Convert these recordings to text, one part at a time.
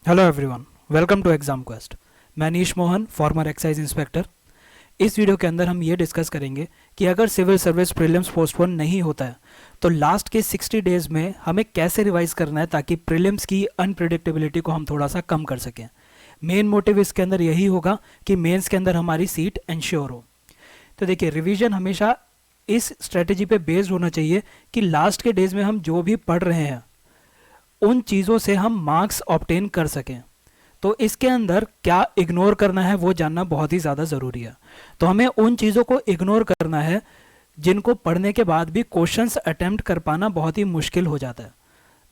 Hello everyone, welcome to exam quest. मैं Anish Mohan, former excise inspector. इस video के अंदर हम ये डिस्कस करेंगे कि अगर सिविल सर्विस प्रीलिम्स पोस्टपोन नहीं होता है तो लास्ट के 60 डेज़ में हमें कैसे रिवाइज करना है ताकि प्रीलिम्स की अनप्रिडिक्टेबिलिटी को हम थोड़ा सा कम कर सकें। मेन मोटिव इसके अंदर यही होगा कि मेंस के अंदर हमारी सीट इंश्योर हो। तो देखिए, रिवीजन हमेशा इस स्ट्रेटेजी पे बेस्ड होना चाहिए कि लास्ट के डेज में हम जो भी पढ़ रहे हैं उन चीज़ों से हम मार्क्स ऑब्टेन कर सकें। तो इसके अंदर क्या इग्नोर करना है वो जानना बहुत ही ज़्यादा ज़रूरी है। तो हमें उन चीज़ों को इग्नोर करना है जिनको पढ़ने के बाद भी क्वेश्चंस अटेम्प्ट कर पाना बहुत ही मुश्किल हो जाता है।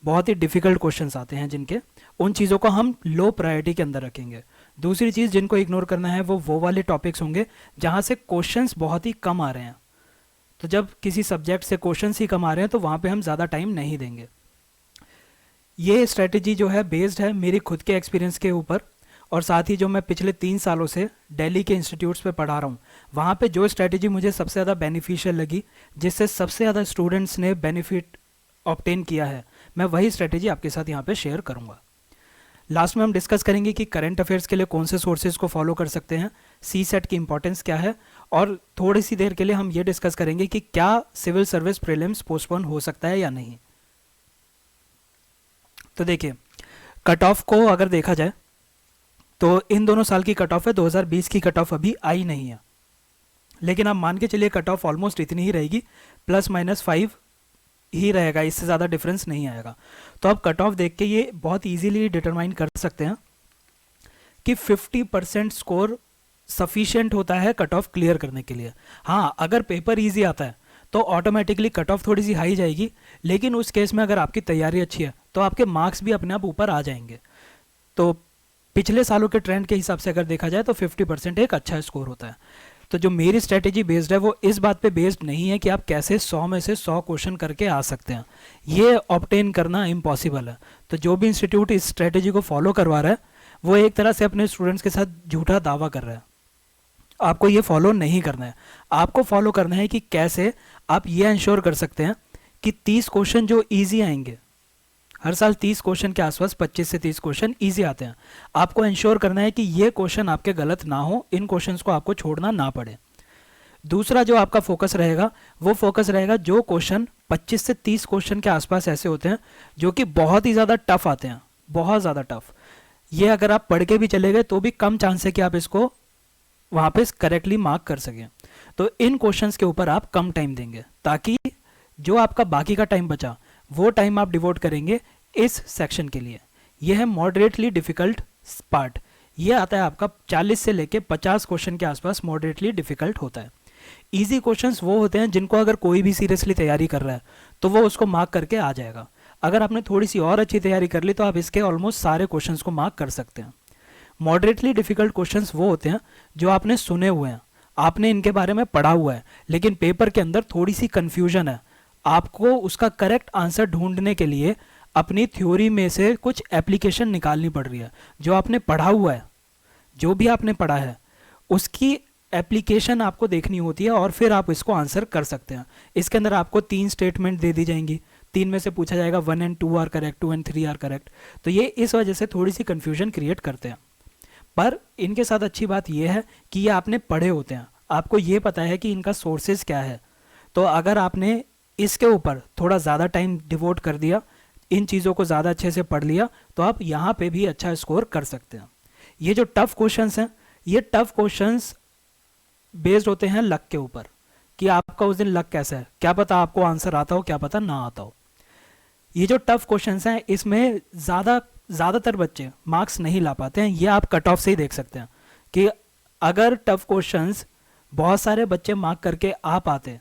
बहुत ही डिफ़िकल्ट क्वेश्चंस आते हैं जिनके, उन चीज़ों को हम लो प्रायोरिटी के अंदर रखेंगे। दूसरी चीज़ जिनको इग्नोर करना है वो वाले टॉपिक्स होंगे जहाँ से क्वेश्चंस बहुत ही कम आ रहे हैं। तो जब किसी सब्जेक्ट से क्वेश्चंस ही कम आ रहे हैं तो वहाँ पे हम ज़्यादा टाइम नहीं देंगे। ये स्ट्रेटजी जो है बेस्ड है मेरी खुद के एक्सपीरियंस के ऊपर, और साथ ही जो मैं पिछले 3 सालों से दिल्ली के इंस्टीट्यूट्स पे पढ़ा रहा हूँ वहाँ पे जो स्ट्रेटजी मुझे सबसे ज़्यादा बेनिफिशियल लगी, जिससे सबसे ज़्यादा स्टूडेंट्स ने बेनिफिट ऑब्टेन किया है, मैं वही स्ट्रेटजी आपके साथ यहाँ पे शेयर करूँगा। लास्ट में हम डिस्कस करेंगे कि करंट अफेयर्स के लिए कौन से सोर्सेज को फॉलो कर सकते हैं, सी सेट की इंपॉर्टेंस क्या है, और थोड़ी सी देर के लिए हम ये डिस्कस करेंगे कि क्या सिविल सर्विस प्रीलिम्स पोस्टपोन हो सकता है या नहीं। तो देखिए, कट ऑफ को अगर देखा जाए तो इन दोनों साल की कट ऑफ है, 2020 की कट ऑफ अभी आई नहीं है, लेकिन आप मान के चलिए कट ऑफ ऑलमोस्ट इतनी ही रहेगी, +-5 ही रहेगा, इससे ज़्यादा डिफरेंस नहीं आएगा। तो आप कट ऑफ देख के ये बहुत इजीली डिटरमाइन कर सकते हैं कि 50% स्कोर सफिशिएंट होता है कट ऑफ क्लियर करने के लिए। हाँ, अगर पेपर ईजी आता है तो ऑटोमेटिकली कट ऑफ थोड़ी सी हाई जाएगी, लेकिन उस केस में अगर आपकी तैयारी अच्छी है तो आपके मार्क्स भी अपने आप ऊपर आ जाएंगे। तो पिछले सालों के ट्रेंड के हिसाब से अगर देखा जाए तो 50% एक अच्छा स्कोर होता है। तो जो मेरी स्ट्रेटेजी बेस्ड है वो इस बात पे बेस्ड नहीं है कि आप कैसे 100 में से 100 क्वेश्चन करके आ सकते हैं, ये ऑब्टेन करना इम्पॉसिबल है। तो जो भी इंस्टीट्यूट इस स्ट्रेटेजी को फॉलो करवा रहा है वो एक तरह से अपने स्टूडेंट्स के साथ झूठा दावा कर रहा है। आपको ये फॉलो नहीं करना है। आपको फॉलो करना है कि कैसे आप ये इंश्योर कर सकते हैं कि 30 क्वेश्चन जो इजी आएंगे, हर साल 30 क्वेश्चन के आसपास 25 से 30 क्वेश्चन इजी आते हैं, आपको इंश्योर करना है कि ये क्वेश्चन आपके गलत ना हो, इन क्वेश्चंस को आपको छोड़ना ना पड़े। दूसरा जो आपका फोकस रहेगा वो फोकस रहेगा जो क्वेश्चन 25 से 30 क्वेश्चन के आसपास ऐसे होते हैं जो कि बहुत ही ज़्यादा टफ आते हैं, बहुत ज़्यादा टफ। ये अगर आप पढ़ के भी चले गए तो भी कम चांस है कि आप इसको वहाँ पे करेक्टली मार्क कर सकें। तो इन क्वेश्चंस के ऊपर आप कम टाइम देंगे ताकि जो आपका बाकी का टाइम बचा वो टाइम आप डिवोट करेंगे इस सेक्शन के लिए। यह है मॉडरेटली डिफ़िकल्ट पार्ट। ये आता है आपका 40 से लेके 50 क्वेश्चन के आसपास मॉडरेटली डिफ़िकल्ट होता है। इजी क्वेश्चंस वो होते हैं जिनको अगर कोई भी सीरियसली तैयारी कर रहा है तो वो उसको मार्क करके आ जाएगा। अगर आपने थोड़ी सी और अच्छी तैयारी कर ली तो आप इसके ऑलमोस्ट सारे क्वेश्चंस को मार्क कर सकते हैं। मॉडरेटली डिफ़िकल्ट क्वेश्चंस वो होते हैं जो आपने सुने हुए हैं, आपने इनके बारे में पढ़ा हुआ है, लेकिन पेपर के अंदर थोड़ी सी कन्फ्यूजन है। आपको उसका करेक्ट आंसर ढूंढने के लिए अपनी थ्योरी में से कुछ एप्लीकेशन निकालनी पड़ रही है। जो आपने पढ़ा हुआ है, जो भी आपने पढ़ा है उसकी एप्लीकेशन आपको देखनी होती है और फिर आप इसको आंसर कर सकते हैं। इसके अंदर आपको 3 स्टेटमेंट दे दी जाएंगी, 3 में से पूछा जाएगा 1 and 2 are correct, 2 and 3 are correct. तो ये इस वजह से थोड़ी सी कन्फ्यूजन क्रिएट करते हैं। पर इनके साथ अच्छी बात यह है कि ये आपने पढ़े होते हैं, आपको ये पता है कि इनका सोर्सेज क्या है। तो अगर आपने इसके ऊपर थोड़ा ज़्यादा टाइम डिवोट कर दिया, इन चीज़ों को ज़्यादा अच्छे से पढ़ लिया, तो आप यहाँ पे भी अच्छा स्कोर कर सकते हैं। ये जो टफ क्वेश्चंस हैं, ये टफ क्वेश्चंस बेस्ड होते हैं लक के ऊपर कि आपका उस दिन लक कैसा है, क्या पता आपको आंसर आता हो, क्या पता ना आता हो। ये जो टफ क्वेश्चंस हैं इसमें ज़्यादातर बच्चे मार्क्स नहीं ला पाते हैं। ये आप कट ऑफ से ही देख सकते हैं कि अगर टफ क्वेश्चंस बहुत सारे बच्चे मार्क करके आ पाते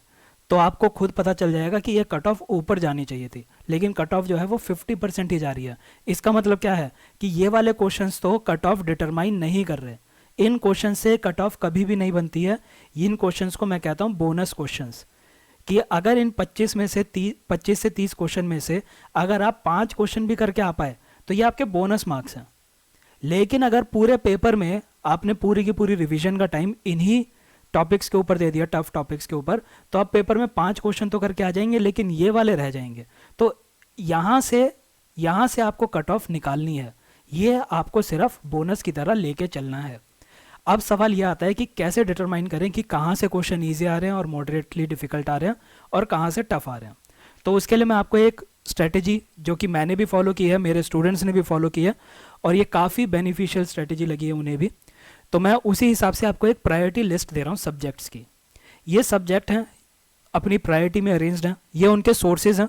तो आपको खुद पता चल जाएगा कि ये कट ऑफ ऊपर जानी चाहिए थी, लेकिन कट ऑफ जो है वो 50% ही जा रही है। इसका मतलब क्या है कि ये वाले क्वेश्चंस तो कट ऑफ डिटरमाइन नहीं कर रहे। इन क्वेश्चन से कट ऑफ कभी भी नहीं बनती है। इन क्वेश्चंस को मैं कहता हूँ बोनस क्वेश्चंस, कि अगर इन 25 से 30 क्वेश्चन में से अगर आप 5 क्वेश्चन भी करके आ पाए तो ये आपके बोनस मार्क्स हैं। लेकिन अगर पूरे पेपर में आपने पूरी की पूरी रिवीजन का टाइम इन्हीं टॉपिक्स के ऊपर दे दिया, टफ टॉपिक्स के ऊपर, तो आप पेपर में 5 क्वेश्चन तो करके आ जाएंगे लेकिन ये वाले रह जाएंगे। तो यहाँ से आपको कट ऑफ निकालनी है। ये आपको सिर्फ बोनस की तरह लेके चलना है। अब सवाल यह आता है कि कैसे डिटरमाइन करें कि कहाँ से क्वेश्चन ईजी आ रहे हैं और मॉडरेटली डिफिकल्ट आ रहे हैं और कहाँ से टफ आ रहे हैं। तो उसके लिए मैं आपको एक स्ट्रेटेजी जो कि मैंने भी फॉलो की है, मेरे स्टूडेंट्स ने भी फॉलो की है और ये काफ़ी बेनिफिशियल स्ट्रेटेजी लगी है उन्हें भी। तो मैं उसी हिसाब से आपको एक प्रायोरिटी लिस्ट दे रहा हूँ सब्जेक्ट्स की। ये सब्जेक्ट हैं अपनी प्रायोरिटी में अरेंज्ड हैं, ये उनके सोर्सेज हैं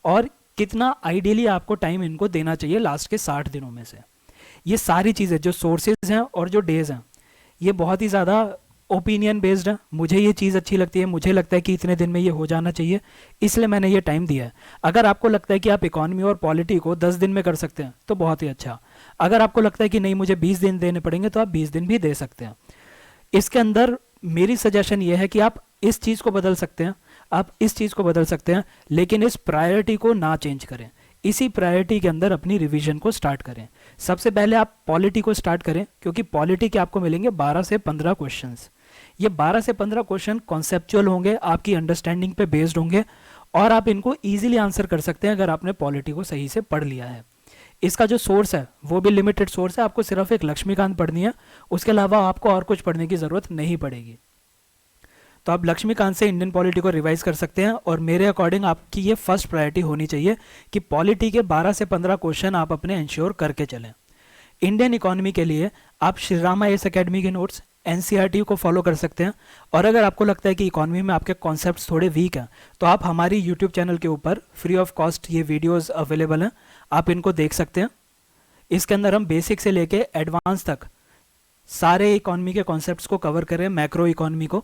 और कितना आइडियली आपको टाइम इनको देना चाहिए लास्ट के 60 दिनों में से। ये सारी चीज़ें जो सोर्सेज हैं और जो डेज हैं ये बहुत ही ज़्यादा ओपिनियन बेस्ड है। मुझे ये चीज़ अच्छी लगती है, मुझे लगता है कि इतने दिन में ये हो जाना चाहिए, इसलिए मैंने ये टाइम दिया है। अगर आपको लगता है कि आप इकॉनमी और पॉलिटी को 10 दिन में कर सकते हैं तो बहुत ही अच्छा। अगर आपको लगता है कि नहीं मुझे 20 दिन देने पड़ेंगे तो आप 20 दिन भी दे सकते हैं। इसके अंदर मेरी सजेशन ये है कि आप इस चीज़ को बदल सकते हैं, आप इस चीज़ को बदल सकते हैं, लेकिन इस प्रायोरिटी को ना चेंज करें। इसी प्रायोरिटी के अंदर अपनी रिवीजन को स्टार्ट करें। सबसे पहले आप पॉलिटी को स्टार्ट करें, क्योंकि पॉलिटी के आपको मिलेंगे 12 से 15 क्वेश्चंस। ये 12 से 15 क्वेश्चन कॉन्सेप्चुअल होंगे, आपकी अंडरस्टैंडिंग पे बेस्ड होंगे और आप इनको इजीली आंसर कर सकते हैं अगर आपने पॉलिटी को सही से पढ़ लिया है। इसका जो सोर्स है वो भी लिमिटेड सोर्स है, आपको सिर्फ एक लक्ष्मीकांत पढ़नी है, उसके अलावा आपको और कुछ पढ़ने की ज़रूरत नहीं पड़ेगी। तो आप लक्ष्मीकांत से इंडियन पॉलिटी को रिवाइज कर सकते हैं और मेरे अकॉर्डिंग आपकी ये फर्स्ट प्रायोरिटी होनी चाहिए कि पॉलिटी के 12 से 15 क्वेश्चन आप अपने इंश्योर करके चलें। इंडियन इकोनॉमी के लिए आप श्री राम IAS अकेडमी के नोट्स NCERT को फॉलो कर सकते हैं और अगर आपको लगता है कि इकोनॉमी में आपके कॉन्सेप्ट्स थोड़े वीक हैं तो आप हमारी यूट्यूब चैनल के ऊपर फ्री ऑफ कॉस्ट ये वीडियोस अवेलेबल हैं, आप इनको देख सकते हैं। इसके अंदर हम बेसिक से लेके एडवांस तक सारे इकोनॉमी के कॉन्सेप्ट्स को कवर करें, मैक्रो इकोनॉमी को।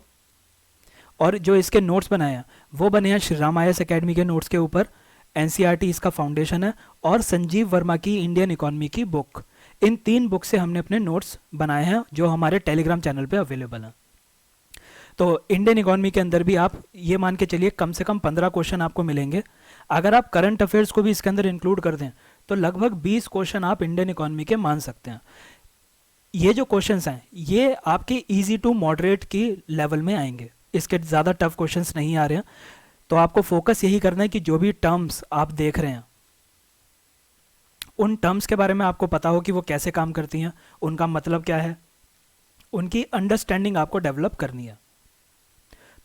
और जो इसके नोट्स बनाए हैं वो बने हैं श्री राम IAS अकेडमी के नोट्स के ऊपर, NCERT इसका फाउंडेशन है और संजीव वर्मा की इंडियन इकोनॉमी की बुक। इन 3 बुक से हमने अपने नोट्स बनाए हैं जो हमारे टेलीग्राम चैनल पे अवेलेबल हैं। तो इंडियन इकोनॉमी के अंदर भी आप ये मान के चलिए कम से कम 15 क्वेश्चन आपको मिलेंगे। अगर आप करंट अफेयर्स को भी इसके अंदर इंक्लूड कर दें तो लगभग 20 क्वेश्चन आप इंडियन इकोनॉमी के मान सकते हैं। ये जो क्वेश्चंस हैं ये आपके ईजी टू मॉडरेट की लेवल में आएंगे, इसके ज़्यादा टफ क्वेश्चंस नहीं आ रहे हैं। तो आपको फोकस यही करना है कि जो भी टर्म्स आप देख रहे हैं उन टर्म्स के बारे में आपको पता हो कि वो कैसे काम करती हैं, उनका मतलब क्या है, उनकी अंडरस्टैंडिंग आपको डेवलप करनी है।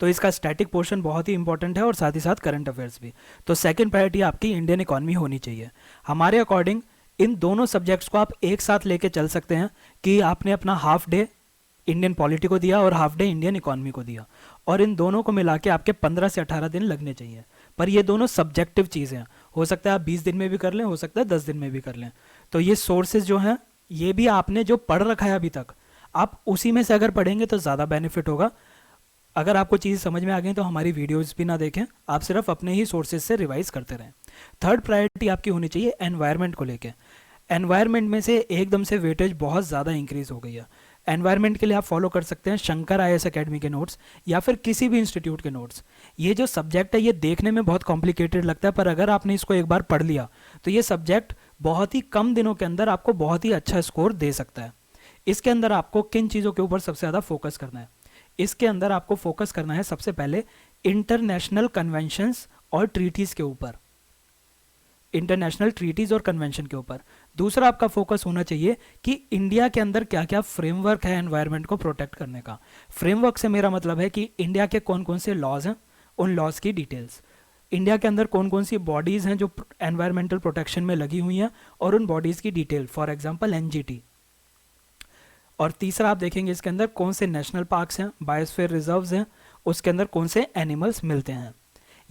तो इसका स्टैटिक पोर्शन बहुत ही इंपॉर्टेंट है और साथ ही साथ करंट अफेयर्स भी। तो सेकंड प्रायोरिटी आपकी इंडियन इकोनॉमी होनी चाहिए। हमारे अकॉर्डिंग इन दोनों सब्जेक्ट्स को आप एक साथ लेके चल सकते हैं कि आपने अपना हाफ डे इंडियन पॉलिटी को दिया और हाफ डे इंडियन इकोनॉमी को दिया और इन दोनों को मिला के आपके 15 से 18 दिन लगने चाहिए। पर ये दोनों सब्जेक्टिव चीज़ें हैं, हो सकता है आप 20 दिन में भी कर लें, हो सकता है 10 दिन में भी कर लें। तो ये सोर्सेज जो हैं ये भी आपने जो पढ़ रखा है अभी तक आप उसी में से अगर पढ़ेंगे तो ज़्यादा बेनिफिट होगा। अगर आपको चीज़ समझ में आ गई तो हमारी वीडियोज़ भी ना देखें, आप सिर्फ अपने ही सोर्सेज से रिवाइज करते रहें। थर्ड प्रायोरिटी आपकी होनी चाहिए एनवायरनमेंट को लेके। एनवायरनमेंट में से एकदम से वेटेज बहुत ज़्यादा इंक्रीज़ हो गई है। एनवायरनमेंट के लिए आप फॉलो कर सकते हैं शंकर IAS अकेडमी के नोट्स या फिर किसी भी इंस्टीट्यूट के नोट्स। ये जो सब्जेक्ट है ये देखने में बहुत कॉम्प्लिकेटेड लगता है, पर अगर आपने इसको एक बार पढ़ लिया तो ये सब्जेक्ट बहुत ही कम दिनों के अंदर आपको बहुत ही अच्छा स्कोर दे सकता है। इसके अंदर आपको किन चीज़ों के ऊपर सबसे ज़्यादा फोकस करना है? इसके अंदर आपको फोकस करना है सबसे पहले इंटरनेशनल कन्वेंशंस और ट्रीटीज़ के ऊपर, इंटरनेशनल ट्रीटीज़ और कन्वेंशन के ऊपर। दूसरा आपका फोकस होना चाहिए कि इंडिया के अंदर क्या क्या फ्रेमवर्क है एनवायरनमेंट को प्रोटेक्ट करने का। फ्रेमवर्क से मेरा मतलब है कि इंडिया के कौन कौन से लॉज हैं, उन लॉज की डिटेल्स, इंडिया के अंदर कौन कौन सी बॉडीज़ हैं जो एनवायरमेंटल प्रोटेक्शन में लगी हुई हैं और उन बॉडीज़ की डिटेल, फॉर एग्जांपल NGT। और तीसरा आप देखेंगे इसके अंदर कौन से नेशनल पार्क्स हैं, बायोस्फीयर रिजर्व्स हैं, उसके अंदर कौन से एनिमल्स मिलते हैं।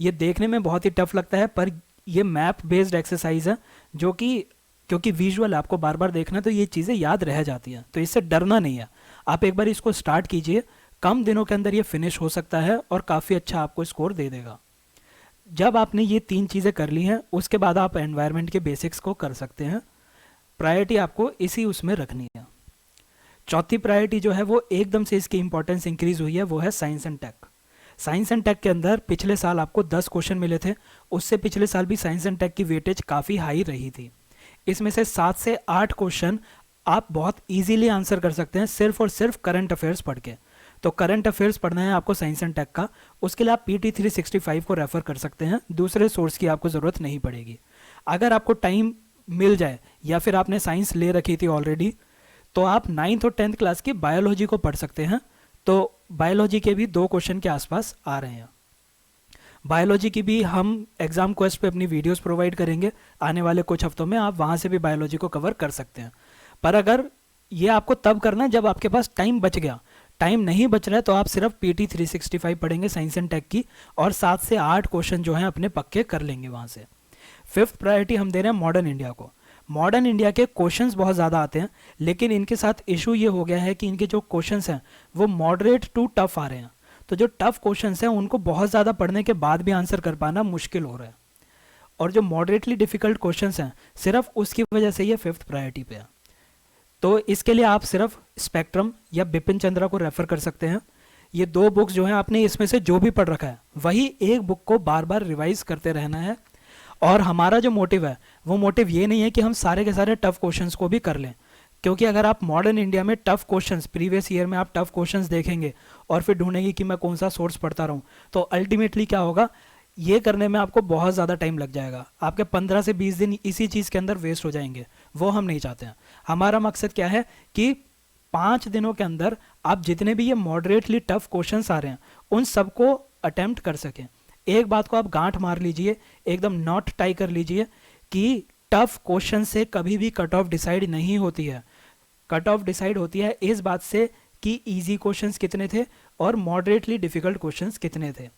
ये देखने में बहुत ही टफ लगता है पर ये मैप बेस्ड एक्सरसाइज है जो कि क्योंकि विजुअल आपको बार बार देखना तो ये चीज़ें याद रह जाती हैं, तो इससे डरना नहीं है। आप एक बार इसको स्टार्ट कीजिए, कम दिनों के अंदर ये फिनिश हो सकता है और काफ़ी अच्छा आपको स्कोर दे देगा। जब आपने ये 3 चीज़ें कर ली हैं उसके बाद आप एनवायरनमेंट के बेसिक्स को कर सकते हैं। प्रायोरिटी आपको इसी उसमें रखनी है। चौथी प्रायोरिटी जो है वो एकदम से इसकी इंपॉर्टेंस इंक्रीज हुई है, वो है science and tech. Science and tech के अंदर पिछले साल आपको 10 क्वेश्चन मिले थे, उससे पिछले साल भी साइंस एंड टेक की वेटेज काफ़ी हाई रही थी। इसमें से 7 से 8 क्वेश्चन आप बहुत इजीली आंसर कर सकते हैं सिर्फ और सिर्फ करंट अफेयर्स पढ़ के। तो करंट अफेयर्स पढ़ना है आपको साइंस एंड टेक का, उसके लिए आप PT 365 को रेफर कर सकते हैं, दूसरे सोर्स की आपको ज़रूरत नहीं पड़ेगी। अगर आपको टाइम मिल जाए या फिर आपने साइंस ले रखी थी ऑलरेडी, तो आप 9th और 10th क्लास की बायोलॉजी को पढ़ सकते हैं। तो बायोलॉजी के भी 2 क्वेश्चन के आसपास आ रहे हैं। बायोलॉजी की भी हम एग्जाम क्वेस्ट पे अपनी वीडियोस प्रोवाइड करेंगे आने वाले कुछ हफ्तों में, आप वहाँ से भी बायोलॉजी को कवर कर सकते हैं। पर अगर ये आपको तब करना है जब आपके पास टाइम बच गया, टाइम नहीं बच रहा है तो आप सिर्फ पीटी 365 पढ़ेंगे साइंस एंड टेक की, और 7 से 8 क्वेश्चन जो हैं अपने पक्के कर लेंगे वहाँ से। 5th प्रायोरिटी हम दे रहे हैं मॉडर्न इंडिया को। मॉडर्न इंडिया के क्वेश्चंस बहुत ज़्यादा आते हैं, लेकिन इनके साथ इशू ये हो गया है कि इनके जो क्वेश्चंस हैं वो मॉडरेट टू टफ आ रहे हैं। तो जो टफ क्वेश्चंस हैं उनको बहुत ज़्यादा पढ़ने के बाद भी आंसर कर पाना मुश्किल हो रहा है, और जो मॉडरेटली डिफिकल्ट क्वेश्चंस हैं सिर्फ उसकी वजह से ये 5th प्रायोरिटी पे है। तो इसके लिए आप सिर्फ स्पेक्ट्रम या बिपिन चंद्रा को रेफर कर सकते हैं। ये 2 बुक्स जो हैं आपने इसमें से जो भी पढ़ रखा है वही एक बुक को बार बार रिवाइज करते रहना है। और हमारा जो मोटिव है वो मोटिव ये नहीं है कि हम सारे के सारे टफ क्वेश्चंस को भी कर लें, क्योंकि अगर आप मॉडर्न इंडिया में टफ क्वेश्चंस प्रीवियस ईयर में आप टफ क्वेश्चंस देखेंगे और फिर ढूंढेंगे कि मैं कौन सा सोर्स पढ़ता रहूं, तो अल्टीमेटली क्या होगा, ये करने में आपको बहुत ज़्यादा टाइम लग जाएगा। आपके 15 से 20 दिन इसी चीज़ के अंदर वेस्ट हो जाएंगे, वो हम नहीं चाहते हैं। हमारा मकसद क्या है कि 5 दिनों के अंदर आप जितने भी ये मॉडरेटली टफ क्वेश्चंस आ रहे हैं उन सबको अटेम्प्ट कर सकें। एक बात को आप गांठ मार लीजिए, एकदम नॉट टाई कर लीजिए कि टफ क्वेश्चन से कभी भी कट ऑफ डिसाइड नहीं होती है। कट ऑफ डिसाइड होती है इस बात से कि इजी क्वेश्चंस कितने थे और मॉडरेटली डिफिकल्ट क्वेश्चंस कितने थे।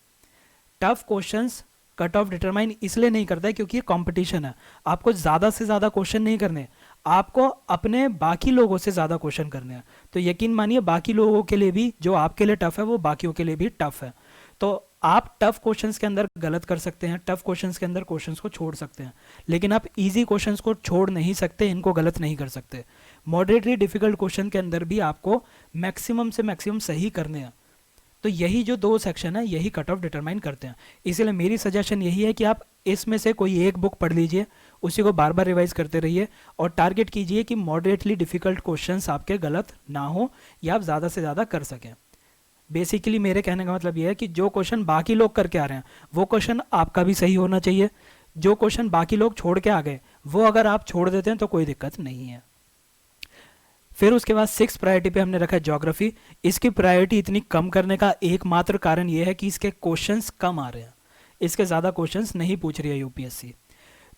Tough questions cut off determine इसलिए नहीं करता है क्योंकि ये कंपटीशन है। आपको ज़्यादा से ज़्यादा क्वेश्चन नहीं करने, आपको अपने बाकी लोगों से ज़्यादा क्वेश्चन करने हैं। तो यकीन मानिए बाकी लोगों के लिए भी जो आपके लिए टफ है वो बाकियों के लिए भी टफ है। तो आप टफ क्वेश्चंस के अंदर गलत कर सकते हैं, टफ क्वेश्चंस के अंदर क्वेश्चंस को छोड़ सकते हैं, लेकिन आप इजी क्वेश्चंस को छोड़ नहीं सकते, इनको गलत नहीं कर सकते। मॉडरेटली डिफिकल्ट क्वेश्चन के अंदर भी आपको मैक्सिमम से मैक्सिमम सही करने हैं। तो यही जो 2 सेक्शन है यही कट ऑफ डिटरमाइन करते हैं। इसीलिए मेरी सजेशन यही है कि आप इसमें से कोई एक बुक पढ़ लीजिए, उसी को बार बार रिवाइज करते रहिए और टारगेट कीजिए कि मॉडरेटली डिफिकल्ट क्वेश्चंस आपके गलत ना हो या आप ज़्यादा से ज़्यादा कर सकें। बेसिकली मेरे कहने का मतलब यह है कि जो क्वेश्चन बाकी लोग करके आ रहे हैं वो क्वेश्चन आपका भी सही होना चाहिए। जो क्वेश्चन बाकी लोग छोड़ के आ गए वो अगर आप छोड़ देते हैं तो कोई दिक्कत नहीं है। फिर उसके बाद 6th प्रायोरिटी पे हमने रखा है ज्योग्राफी। इसकी प्रायोरिटी इतनी कम करने का एकमात्र कारण यह है कि इसके क्वेश्चंस कम आ रहे हैं, इसके ज़्यादा क्वेश्चंस नहीं पूछ रही है यूपीएससी।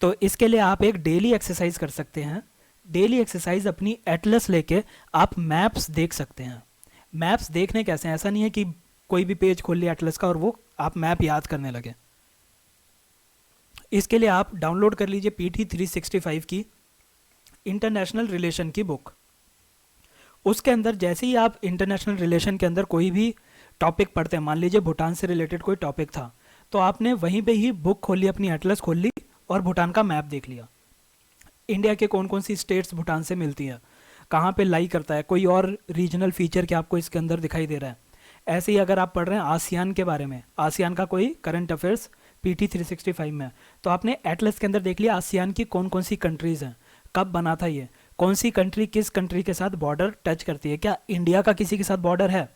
तो इसके लिए आप एक डेली एक्सरसाइज कर सकते हैं। डेली एक्सरसाइज अपनी एटलस लेके आप मैप्स देख सकते हैं। मैप्स देखने कैसे हैं, ऐसा नहीं है कि कोई भी पेज खोल लिया एटलस का और वो आप मैप याद करने लगे। इसके लिए आप डाउनलोड कर लीजिए पीटी 365 की इंटरनेशनल रिलेशन की बुक। उसके अंदर जैसे ही आप इंटरनेशनल रिलेशन के अंदर कोई भी टॉपिक पढ़ते हैं, मान लीजिए भूटान से रिलेटेड कोई टॉपिक था, तो आपने वहीं पे ही बुक खोल ली, अपनी एटलस खोल ली और भूटान का मैप देख लिया। इंडिया के कौन कौन सी स्टेट्स भूटान से मिलती हैं, कहाँ पे लाई करता है, कोई और रीजनल फीचर क्या आपको इसके अंदर दिखाई दे रहा है। ऐसे ही अगर आप पढ़ रहे हैं आसियान के बारे में, आसियान का कोई करंट अफेयर्स पीटी 365 में, तो आपने एटलस के अंदर देख लिया आसियान की कौन कौन सी कंट्रीज़ हैं, कब बना था ये, कौन सी कंट्री किस कंट्री के साथ बॉर्डर टच करती है, क्या इंडिया का किसी के साथ बॉर्डर है।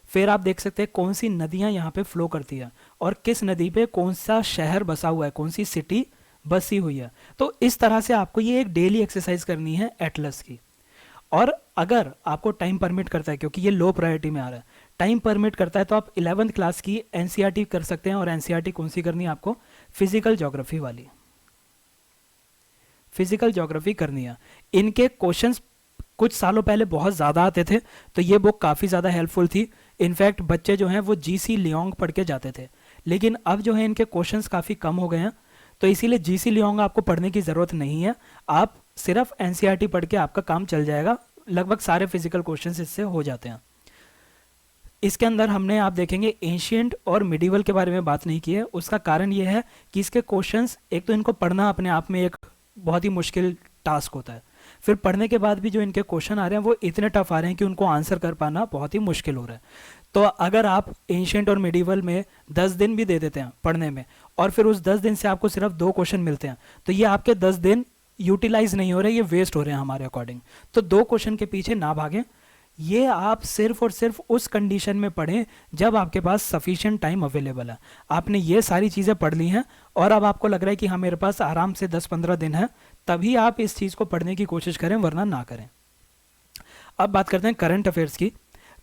फिर आप देख सकते हैं कौन सी नदियाँ यहाँ पे फ्लो करती है और किस नदी पे कौन सा शहर बसा हुआ है, कौन सी सिटी बसी हुई है। तो इस तरह से आपको ये एक डेली एक्सरसाइज करनी है एटलस की। और अगर आपको टाइम परमिट करता है, क्योंकि ये लो प्रायोरिटी में आ रहा है, टाइम परमिट करता है तो आप 11th क्लास की एनसीईआरटी कर सकते हैं। और एनसीईआरटी कौन सी करनी है आपको, फिजिकल ज्योग्राफी वाली, फिजिकल ज्योग्राफी करनी है। इनके क्वेश्चंस कुछ सालों पहले बहुत ज़्यादा आते थे, तो ये बुक काफ़ी ज़्यादा हेल्पफुल थी। इनफैक्ट बच्चे जो हैं वो जीसी लियोंग पढ़ के जाते थे, लेकिन अब जो है इनके क्वेश्चंस काफ़ी कम हो गए हैं, तो इसीलिए जीसी लियोंग आपको पढ़ने की ज़रूरत नहीं है। आप सिर्फ एनसीईआरटी पढ़ के आपका काम चल जाएगा, लगभग सारे फिजिकल क्वेश्चंस इससे हो जाते हैं। इसके अंदर हमने आप देखेंगे एंशिएंट और मिडिवल के बारे में बात नहीं की है। उसका कारण ये है कि इसके क्वेश्चंस, एक तो इनको पढ़ना अपने आप में एक बहुत ही मुश्किल टास्क होता है, फिर पढ़ने के बाद भी जो इनके क्वेश्चन आ रहे हैं वो इतने टफ आ रहे हैं कि उनको आंसर कर पाना बहुत ही मुश्किल हो रहा है। तो अगर आप एंशिएंट और मिडिवल में 10 दिन भी दे देते हैं पढ़ने में, और फिर उस 10 दिन से आपको सिर्फ 2 क्वेश्चन मिलते हैं, तो ये आपके 10 दिन यूटिलाइज नहीं हो रहे, ये वेस्ट हो रहे हैं हमारे अकॉर्डिंग। तो 2 क्वेश्चन के पीछे ना भागें, ये आप सिर्फ और सिर्फ उस कंडीशन में पढ़ें जब आपके पास सफिशिएंट टाइम अवेलेबल है। आपने ये सारी चीज़ें पढ़ ली हैं और अब आपको लग रहा है कि हाँ मेरे पास आराम से 10-15 दिन है, तभी आप इस चीज़ को पढ़ने की कोशिश करें, वरना ना करें। अब बात करते हैं करंट अफेयर्स की।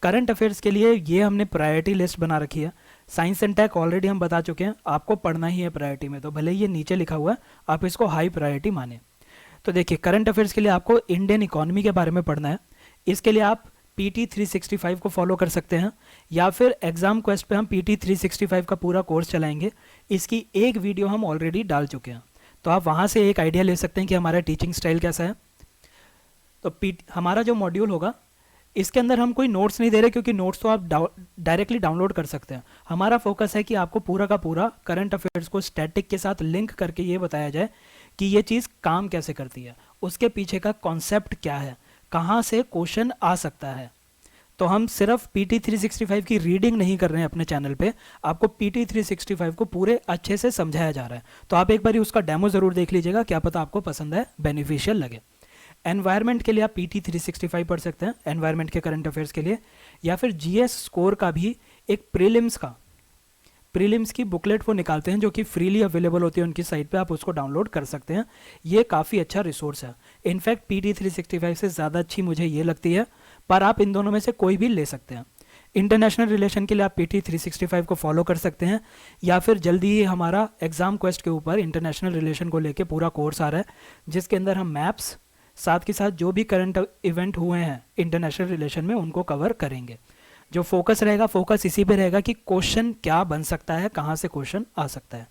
करंट अफेयर्स के लिए ये हमने प्रायोरिटी लिस्ट बना रखी है। साइंस एंड टेक ऑलरेडी हम बता चुके हैं, आपको पढ़ना ही है प्रायोरिटी में, तो भले ही ये नीचे लिखा हुआ है आप इसको हाई प्रायोरिटी माने। तो देखिए करंट अफेयर्स के लिए आपको इंडियन इकोनॉमी के बारे में पढ़ना है। इसके लिए आप PT 365 को फॉलो कर सकते हैं, या फिर एग्जाम क्वेस्ट पे हम PT 365 का पूरा कोर्स चलाएंगे। इसकी एक वीडियो हम ऑलरेडी डाल चुके हैं, तो आप वहाँ से एक आइडिया ले सकते हैं कि हमारा टीचिंग स्टाइल कैसा है। तो हमारा जो मॉड्यूल होगा इसके अंदर हम कोई नोट्स नहीं दे रहे, क्योंकि नोट्स तो आप डायरेक्टली डाउनलोड कर सकते हैं। हमारा फोकस है कि आपको पूरा का पूरा करंट अफेयर्स को स्टैटिक के साथ लिंक करके ये बताया जाए कि ये चीज़ काम कैसे करती है, उसके पीछे का कॉन्सेप्ट क्या है, कहाँ से क्वेश्चन आ सकता है। तो हम सिर्फ PT 365 की रीडिंग नहीं कर रहे हैं अपने चैनल पे, आपको PT 365 को पूरे अच्छे से समझाया जा रहा है। तो आप एक बार उसका डेमो ज़रूर देख लीजिएगा, क्या पता आपको पसंद है, बेनिफिशियल लगे। एनवायरनमेंट के लिए आप PT 365 पढ़ सकते हैं, एनवायरनमेंट के करंट अफेयर्स के लिए। या फिर GS स्कोर का भी एक प्रीलिम्स की बुकलेट वो निकालते हैं, जो कि फ्रीली अवेलेबल होती है उनकी साइट पे, आप उसको डाउनलोड कर सकते हैं। ये काफ़ी अच्छा रिसोर्स है। इनफैक्ट PT 365 से ज़्यादा अच्छी मुझे ये लगती है, पर आप इन दोनों में से कोई भी ले सकते हैं। इंटरनेशनल रिलेशन के लिए आप PT 365 को फॉलो कर सकते हैं, या फिर जल्दी ही हमारा एग्जाम क्वेस्ट के ऊपर इंटरनेशनल रिलेशन को लेके पूरा कोर्स आ रहा है, जिसके अंदर हम मैप्स साथ के साथ जो भी करंट इवेंट हुए हैं इंटरनेशनल रिलेशन में उनको कवर करेंगे। जो फोकस रहेगा, फोकस इसी पे रहेगा कि क्वेश्चन क्या बन सकता है, कहाँ से क्वेश्चन आ सकता है।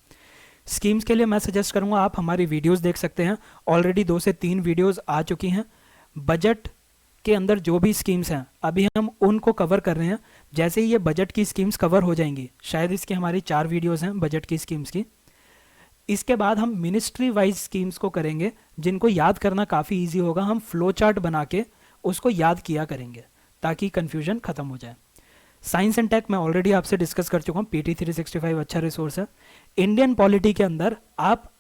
स्कीम्स के लिए मैं सजेस्ट करूँगा आप हमारी वीडियोस देख सकते हैं, ऑलरेडी 2 से 3 वीडियोस आ चुकी हैं। बजट के अंदर जो भी स्कीम्स हैं अभी हम उनको कवर कर रहे हैं। जैसे ही ये बजट की स्कीम्स कवर हो जाएंगी, शायद इसकी हमारी 4 वीडियोज़ हैं बजट की स्कीम्स की, इसके बाद हम मिनिस्ट्री वाइज स्कीम्स को करेंगे, जिनको याद करना काफ़ी ईजी होगा। हम फ्लो चार्ट बना के उसको याद किया करेंगे ताकि कन्फ्यूजन ख़त्म हो जाए। साइंस एंड टेक मैं ऑलरेडी आपसे डिस्कस कर चुका हूँ, PT 365 अच्छा रिसोर्स है। इंडियन पॉलिटी के अंदर आप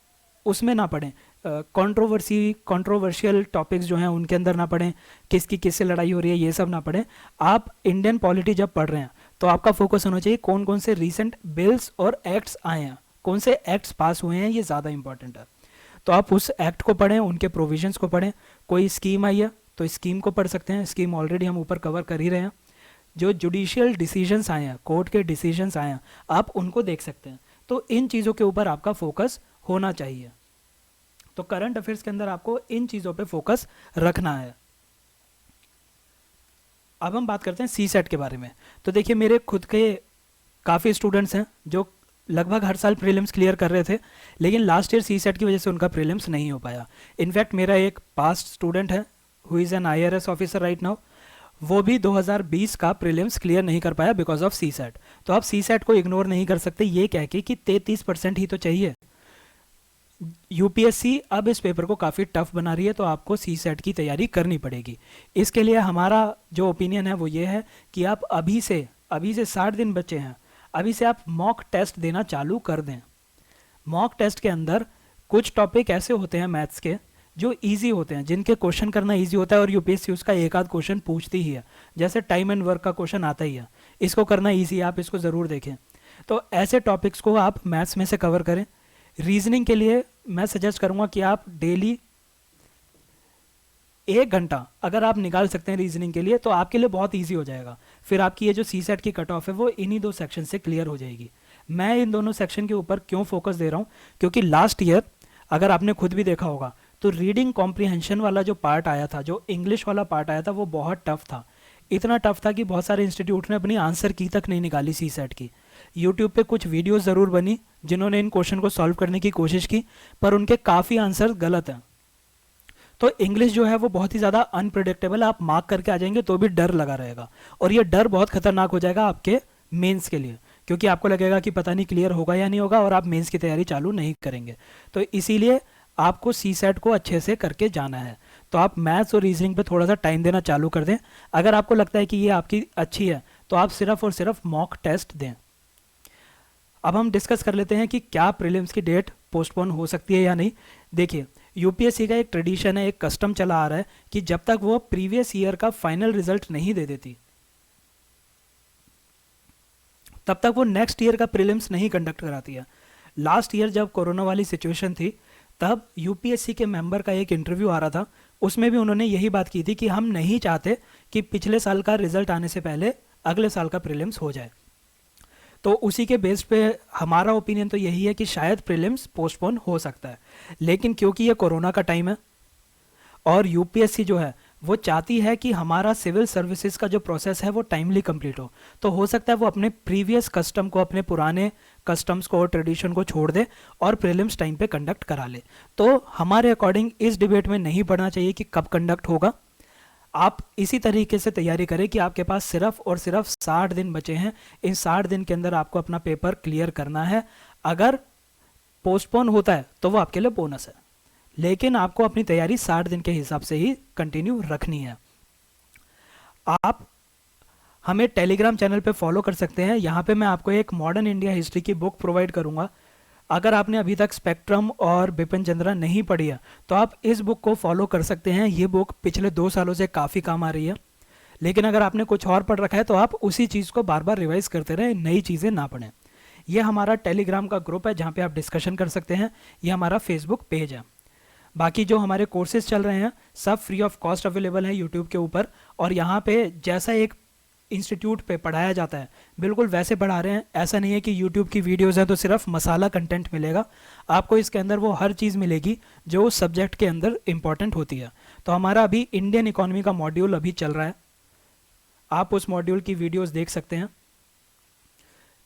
उसमें ना पढ़ें, कंट्रोवर्शियल टॉपिक्स जो हैं उनके अंदर ना पढ़ें, किसकी किससे लड़ाई हो रही है ये सब ना पढ़ें। आप इंडियन पॉलिटी जब पढ़ रहे हैं तो आपका फोकस होना चाहिए कौन कौन से रीसेंट बिल्स और एक्ट्स आए हैं, कौन से एक्ट्स पास हुए हैं, ये ज़्यादा इंपॉर्टेंट है। तो आप उस एक्ट को पढ़ें, उनके प्रोविजंस को पढ़ें। कोई स्कीम आई है तो स्कीम को पढ़ सकते हैं, स्कीम ऑलरेडी हम ऊपर कवर कर ही रहे हैं। जो जुडिशियल डिसीजंस आए हैं, कोर्ट के डिसीजंस आए हैं, आप उनको देख सकते हैं। तो इन चीज़ों के ऊपर आपका फोकस होना चाहिए। तो करंट अफेयर्स के अंदर आपको इन चीज़ों पे फोकस रखना है। अब हम बात करते हैं CSAT के बारे में। तो देखिए मेरे खुद के काफ़ी स्टूडेंट्स हैं जो लगभग हर साल प्रीलिम्स क्लियर कर रहे थे, लेकिन लास्ट ईयर CSAT की वजह से उनका प्रीलिम्स नहीं हो पाया। इनफैक्ट मेरा एक पास्ट स्टूडेंट है who is an IRS officer right now, वो भी 2020 का प्रीलिम्स क्लियर नहीं कर पाया बिकॉज ऑफ CSAT। तो आप CSAT को इग्नोर नहीं कर सकते ये कह के कि 33% ही तो चाहिए। UPSC अब इस पेपर को काफ़ी टफ बना रही है, तो आपको CSAT की तैयारी करनी पड़ेगी। इसके लिए हमारा जो ओपिनियन है वो ये है कि आप अभी से 60 दिन बचे हैं, अभी से आप मॉक टेस्ट देना चालू कर दें। मॉक टेस्ट के अंदर कुछ टॉपिक ऐसे होते हैं मैथ्स के जो इजी होते हैं, जिनके क्वेश्चन करना इजी होता है, और UPSC उसका एक आध क्वेश्चन पूछती ही है। जैसे टाइम एंड वर्क का क्वेश्चन आता ही है, इसको करना इजी है, आप इसको ज़रूर देखें। तो ऐसे टॉपिक्स को आप मैथ्स में से कवर करें। रीजनिंग के लिए मैं सजेस्ट करूँगा कि आप डेली 1 घंटा अगर आप निकाल सकते हैं रीजनिंग के लिए, तो आपके लिए बहुत ईजी हो जाएगा। फिर आपकी ये जो CSAT की कट ऑफ है वो इन्हीं 2 सेक्शन से क्लियर हो जाएगी। मैं इन दोनों सेक्शन के ऊपर क्यों फोकस दे रहा हूँ, क्योंकि लास्ट ईयर अगर आपने खुद भी देखा होगा तो रीडिंग कॉम्प्रीहेंशन वाला जो पार्ट आया था, जो इंग्लिश वाला पार्ट आया था, वो बहुत टफ था। इतना टफ था कि बहुत सारे इंस्टीट्यूट ने अपनी आंसर की तक नहीं निकाली CSAT की। यूट्यूब पे कुछ वीडियोस ज़रूर बनी जिन्होंने इन क्वेश्चन को सॉल्व करने की कोशिश की, पर उनके काफ़ी आंसर गलत हैं। तो इंग्लिश जो है वो बहुत ही ज़्यादा अनप्रिडिक्टेबल, आप मार्क करके आ जाएंगे तो भी डर लगा रहेगा, और ये डर बहुत खतरनाक हो जाएगा आपके मेंस के लिए, क्योंकि आपको लगेगा कि पता नहीं क्लियर होगा या नहीं होगा, और आप मेंस की तैयारी चालू नहीं करेंगे। तो इसीलिए आपको CSAT को अच्छे से करके जाना है। तो आप मैथ्स और रीजनिंग पे थोड़ा सा टाइम देना चालू कर दें। अगर आपको लगता है कि ये आपकी अच्छी है तो आप सिर्फ और सिर्फ मॉक टेस्ट दें। अब हम डिस्कस कर लेते हैं कि क्या प्रीलिम्स की डेट पोस्टपोन हो सकती है या नहीं। देखिए यूपीएससी का एक ट्रेडिशन है, एक कस्टम चला आ रहा है कि जब तक वो प्रीवियस ईयर का फाइनल रिजल्ट नहीं दे देती तब तक वो नेक्स्ट ईयर का प्रीलिम्स नहीं कंडक्ट कराती है। लास्ट ईयर जब कोरोना वाली सिचुएशन थी तब यूपीएससी के मेंबर का एक इंटरव्यू आ रहा था, उसमें भी उन्होंने यही बात की थी कि हम नहीं चाहते कि पिछले साल का रिजल्ट आने से पहले अगले साल का प्रीलिम्स हो जाए। तो उसी के बेस पे हमारा ओपिनियन तो यही है कि शायद प्रीलिम्स पोस्टपोन हो सकता है, लेकिन क्योंकि ये कोरोना का टाइम है और यूपीएससी जो है वो चाहती है कि हमारा सिविल सर्विसेज का जो प्रोसेस है वो टाइमली कंप्लीट तो हो सकता है वो अपने प्रीवियस कस्टम को, अपने पुराने कस्टम्स को और ट्रेडिशन को छोड़ दे और प्रीलिम्स टाइम पे कंडक्ट करा ले। तो हमारे अकॉर्डिंग इस डिबेट में नहीं पढ़ना चाहिए कि कब कंडक्ट होगा। आप इसी तरीके से तैयारी करें कि आपके पास सिर्फ और सिर्फ 60 दिन बचे हैं, इन 60 दिन के अंदर आपको अपना पेपर क्लियर करना है। अगर पोस्टपोन होता है तो वो आपके लिए बोनस है, लेकिन आपको अपनी तैयारी 60 दिन के हिसाब से ही कंटिन्यू रखनी है। आप हमें टेलीग्राम चैनल पे फॉलो कर सकते हैं, यहाँ पे मैं आपको एक मॉडर्न इंडिया हिस्ट्री की बुक प्रोवाइड करूँगा। अगर आपने अभी तक स्पेक्ट्रम और बिपिन चंद्रा नहीं पढ़ी है तो आप इस बुक को फॉलो कर सकते हैं। ये बुक पिछले 2 सालों से काफ़ी काम आ रही है, लेकिन अगर आपने कुछ और पढ़ रखा है तो आप उसी चीज़ को बार बार रिवाइज करते रहें, नई चीज़ें ना पढ़ें। ये हमारा टेलीग्राम का ग्रुप है जहाँ पे आप डिस्कशन कर सकते हैं, ये हमारा फेसबुक पेज है। बाकी जो हमारे कोर्सेज चल रहे हैं सब फ्री ऑफ कॉस्ट अवेलेबल है यूट्यूब के ऊपर, और यहाँ पे जैसा एक इंस्टीट्यूट पे पढ़ाया जाता है बिल्कुल वैसे पढ़ा रहे हैं। ऐसा नहीं है कि यूट्यूब की वीडियोस है तो सिर्फ मसाला कंटेंट मिलेगा, आपको इसके अंदर वो हर चीज़ मिलेगी जो उस सब्जेक्ट के अंदर इंपॉर्टेंट होती है। तो हमारा अभी इंडियन इकोनॉमी का मॉड्यूल अभी चल रहा है, आप उस मॉड्यूल की वीडियोज़ देख सकते हैं।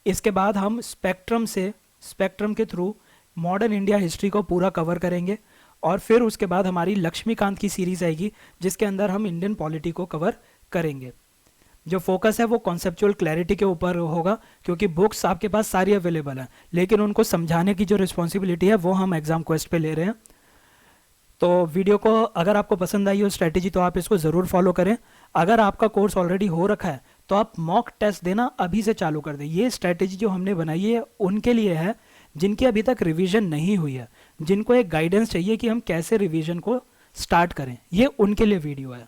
इसके बाद हम स्पेक्ट्रम के थ्रू मॉडर्न इंडिया हिस्ट्री को पूरा कवर करेंगे, और फिर उसके बाद हमारी लक्ष्मीकांत की सीरीज़ आएगी जिसके अंदर हम इंडियन पॉलिटी को कवर करेंगे। जो फोकस है वो कॉन्सेप्चुअल क्लैरिटी के ऊपर होगा, क्योंकि बुक्स आपके पास सारी अवेलेबल हैं, लेकिन उनको समझाने की जो रिस्पॉन्सिबिलिटी है वो हम एग्जाम क्वेस्ट पे ले रहे हैं। तो वीडियो को अगर आपको पसंद आई हो स्ट्रैटेजी तो आप इसको ज़रूर फॉलो करें। अगर आपका कोर्स ऑलरेडी हो रखा है तो आप मॉक टेस्ट देना अभी से चालू कर दें। ये स्ट्रैटेजी जो हमने बनाई है उनके लिए है जिनकी अभी तक रिवीजन नहीं हुई है, जिनको एक गाइडेंस चाहिए कि हम कैसे रिवीजन को स्टार्ट करें, ये उनके लिए वीडियो है।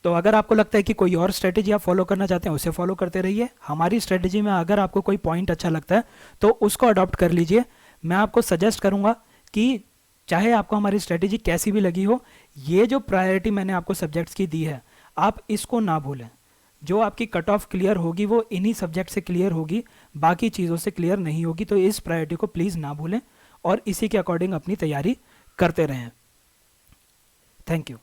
तो अगर आपको लगता है कि कोई और स्ट्रेटेजी आप फॉलो करना चाहते हैं उसे फॉलो करते रहिए। हमारी स्ट्रेटेजी में अगर आपको कोई पॉइंट अच्छा लगता है तो उसको अडॉप्ट कर लीजिए। मैं आपको सजेस्ट करूंगा कि चाहे आपको हमारी स्ट्रेटेजी कैसी भी लगी हो, ये जो प्रायोरिटी मैंने आपको सब्जेक्ट्स की दी है आप इसको ना भूलें। जो आपकी कट ऑफ क्लियर होगी वो इन्हीं सब्जेक्ट से क्लियर होगी, बाकी चीज़ों से क्लियर नहीं होगी। तो इस प्रायोरिटी को प्लीज़ ना भूलें और इसी के अकॉर्डिंग अपनी तैयारी करते रहें। Thank you.